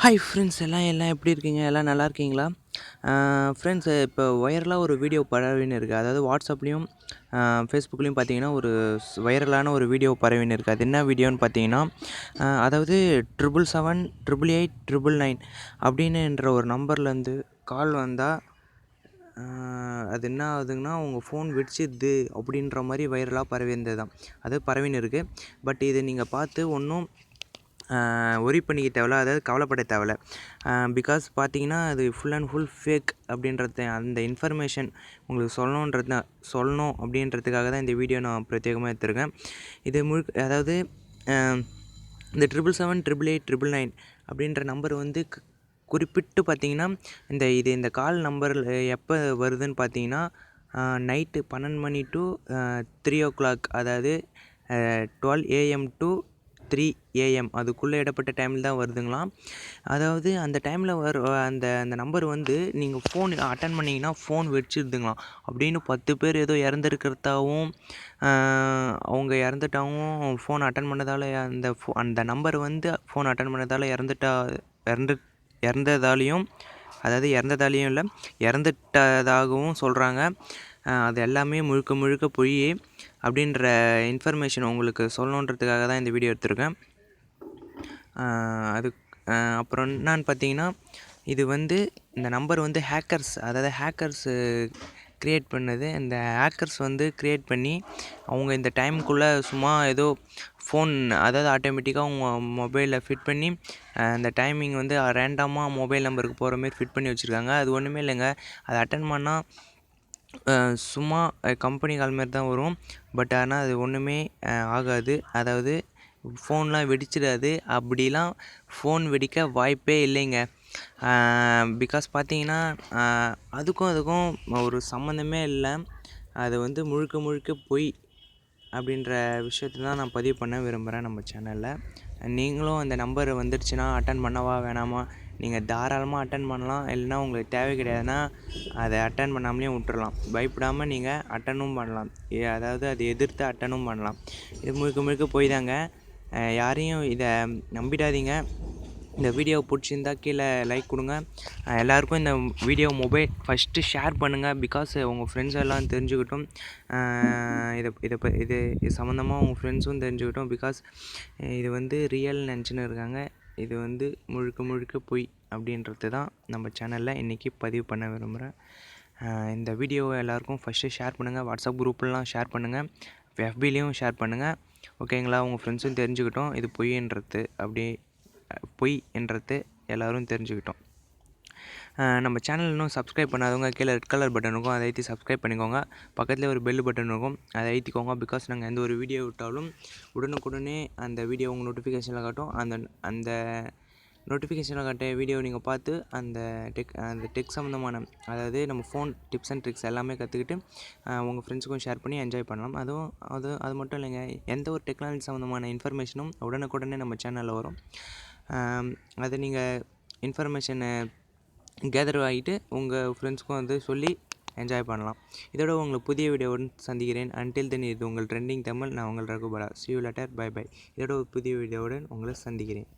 Hi friends எல்லாம் எப்படி இருக்கீங்க? எல்லாம் நல்லா இருக்கீங்களா? ஃப்ரெண்ட்ஸ் இப்போ வைரலாக ஒரு வீடியோ பரவின்னு இருக்குது. அதாவது வாட்ஸ்அப்லேயும் ஃபேஸ்புக்லேயும் பார்த்தீங்கன்னா ஒரு வைரலான ஒரு வீடியோ பரவின்னு இருக்குது. அது என்ன வீடியோன்னு பார்த்தீங்கன்னா அதாவது 777 888 999 அப்படின்னுன்ற ஒரு நம்பர்லேருந்து கால் வந்தால் அது என்ன ஆகுதுங்கன்னா உங்கள் ஃபோன் வெடிச்சிடுது அப்படின்ற மாதிரி வைரலாக பரவியிருந்தது தான். அது பரவின்னு இருக்குது. பட் இதை நீங்கள் பார்த்து ஒன்றும் ஒரி பண்ணிக்க தேவையில்ல, அதாவது கவலைப்பட தேவையில்ல. பிகாஸ் பார்த்தீங்கன்னா அது ஃபுல் அண்ட் ஃபுல் ஃபேக் அப்படின்றது அந்த இன்ஃபர்மேஷன் உங்களுக்கு சொல்லணும் அப்படின்றதுக்காக தான் இந்த வீடியோ நான் பிரத்யேகமாக எடுத்திருக்கேன். இது அதாவது இந்த 777 888 999 அப்படின்ற நம்பர் வந்து குறிப்பிட்டு பார்த்தீங்கன்னா இந்த கால் நம்பர் எப்போ வருதுன்னு பார்த்தீங்கன்னா நைட்டு 12 மணி டு 3 o'clock, அதாவது 12 AM to 3 AM அதுக்குள்ளே இடப்பட்ட டைமில் தான் வருதுங்களாம். அதாவது அந்த டைமில் அந்த அந்த நம்பர் வந்து நீங்கள் ஃபோன் அட்டன் பண்ணிங்கன்னா ஃபோன் வெடிச்சிடுதுங்களாம். அப்படின்னு 10 பேர் ஏதோ இறந்துருக்கிறதாவும் அவங்க இறந்துட்டாவும் ஃபோன் அட்டன் பண்ணதால் அந்த நம்பர் வந்து ஃபோன் அட்டன் பண்ணதால் இறந்ததாலேயும், அதாவது இறந்ததாலேயும் இல்லை, இறந்துட்டதாகவும் சொல்கிறாங்க. அது எல்லாமே முழுக்க முழுக்க பொய் அப்படின்ற இன்ஃபர்மேஷன் உங்களுக்கு சொல்லணுன்றதுக்காக தான் இந்த வீடியோ எடுத்திருக்கேன். அது அப்புறம் என்னான்னு பார்த்தீங்கன்னா இது வந்து இந்த நம்பர் வந்து ஹேக்கர்ஸ் க்ரியேட் பண்ணது. இந்த ஹேக்கர்ஸ் வந்து க்ரியேட் பண்ணி அவங்க இந்த டைமுக்குள்ளே சும்மா ஏதோ ஃபோன், அதாவது ஆட்டோமேட்டிக்காக அவங்க மொபைலில் ஃபிட் பண்ணி அந்த டைமிங் வந்து ரேண்டமாக மொபைல் நம்பருக்கு போகிற மாரி ஃபிட் பண்ணி வச்சுருக்காங்க. அது ஒன்றுமே இல்லைங்க. அதை அட்டன் பண்ணால் சும்மா கம்பெனி கால் மாரி தான் வரும். பட் ஆனால் அது ஒன்றுமே ஆகாது. அதாவது ஃபோன்லாம் வெடிச்சிடாது. அப்படிலாம் ஃபோன் வெடிக்க வாய்ப்பே இல்லைங்க. பிகாஸ் பார்த்தீங்கன்னா அதுக்கும் ஒரு சம்மந்தமே இல்லை. அது வந்து முழுக்க முழுக்க பொய் அப்படின்ற விஷயத்தை தான் நான் பதிவு பண்ண விரும்புகிறேன் நம்ம சேனலில். நீங்களும் அந்த நம்பர் வந்துடுச்சுன்னா அட்டன் பண்ணவா வேணாமா? நீங்கள் தாராளமாக அட்டன் பண்ணலாம். இல்லைனா உங்களுக்கு தேவை கிடையாதுன்னா அதை அட்டன் பண்ணாமலேயும் விட்டுறலாம். பயப்படாமல் நீங்கள் அட்டனும் பண்ணலாம். அதாவது அதை எதிர்த்து அட்டனும் பண்ணலாம். இது முழுக்க முழுக்க போய் தாங்க. யாரையும் இதை நம்பிடாதீங்க. இந்த வீடியோ பிடிச்சிருந்தா கீழே லைக் கொடுங்க. எல்லாருக்கும் இந்த வீடியோ ஃபஸ்ட்டு ஷேர் பண்ணுங்கள். பிகாஸ் உங்கள் ஃப்ரெண்ட்ஸ் எல்லாம் தெரிஞ்சுக்கிட்டும். இது சம்மந்தமாக உங்கள் ஃப்ரெண்ட்ஸும் தெரிஞ்சுக்கிட்டோம். பிகாஸ் இது வந்து ரியல் நினச்சின்னு இருக்காங்க. இது வந்து முழுக்க முழுக்க பொய் அப்படின்றது தான் நம்ம சேனலில் இன்றைக்கி பதிவு பண்ண விரும்புகிறேன். இந்த வீடியோவை எல்லாருக்கும் ஃபஸ்ட்டு ஷேர் பண்ணுங்கள். வாட்ஸ்அப் குரூப்லாம் ஷேர் பண்ணுங்கள். எஃபிலையும் ஷேர் பண்ணுங்கள். ஓகேங்களா? உங்கள் ஃப்ரெண்ட்ஸும் தெரிஞ்சுக்கிட்டோம் இது பொய் என்றது எல்லோரும் தெரிஞ்சுக்கிட்டோம். நம்ம சேனல் இன்னும் சப்ஸ்கிரைப் பண்ணாதவங்க கீழே ரெட் கலர் பட்டன் இருக்கும், அதை அழுத்தி சப்ஸ்கிரைப் பண்ணிக்கோங்க. பக்கத்தில் ஒரு பெல் பட்டன் இருக்கும், அதை அழுத்திக்கோங்க. பிகாஸ் நாங்கள் எந்த ஒரு வீடியோ விட்டாலும் உடனுக்குடனே அந்த வீடியோ உங்கள் நோட்டிஃபிகேஷனில் காட்டும். அந்த நோட்டிஃபிகேஷனில் காட்ட வீடியோ நீங்கள் பார்த்து அந்த டெக் சம்மந்தமான, அதாவது நம்ம ஃபோன் டிப்ஸ் அண்ட் ட்ரிக்ஸ் எல்லாமே கற்றுக்கிட்டு உங்கள் ஃப்ரெண்ட்ஸுக்கும் ஷேர் பண்ணி என்ஜாய் பண்ணலாம். அது மட்டும் இல்லைங்க, எந்த ஒரு டெக்னாலஜி சம்மந்தமான இன்ஃபர்மேஷனும் உடனுக்குடனே நம்ம சேனலில் வரும். அது நீங்கள் இன்ஃபர்மேஷனை கேதர் ஆகிட்டு உங்கள் ஃப்ரெண்ட்ஸ்க்கும் வந்து சொல்லி என்ஜாய் பண்ணலாம். இதோட உங்களை புதிய வீடியோவுடன் சந்திக்கிறேன். அன்டில் தென் இது உங்கள் ட்ரெண்டிங் தமிழ். நான் உங்கள் ரகுபரா. See you later. பை. இதோட ஒரு புதிய வீடியோவுடன் உங்களை சந்திக்கிறேன்.